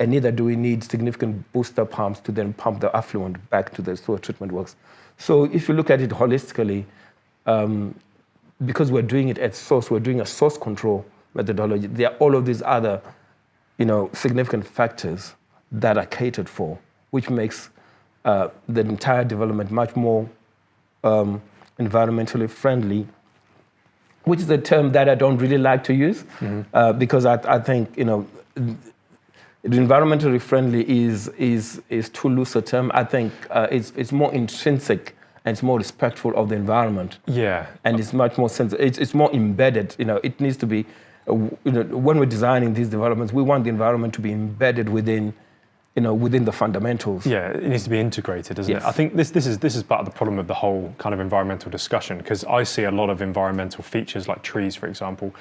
and neither do we need significant booster pumps to then pump the affluent back to the sewer treatment works. So if you look at it holistically, because we're doing it at source, we're doing a source control methodology, there are all of these other significant factors that are catered for, which makes the entire development much more environmentally friendly, which is a term that I don't really like to use, because I think environmentally friendly is too loose a term. I think it's more intrinsic and it's more respectful of the environment. Yeah, and it's much more it's more embedded. It needs to be. When we're designing these developments, we want the environment to be embedded within the fundamentals. Yeah, it needs to be integrated, doesn't it? I think this is part of the problem of the whole kind of environmental discussion, because I see a lot of environmental features like trees, for example.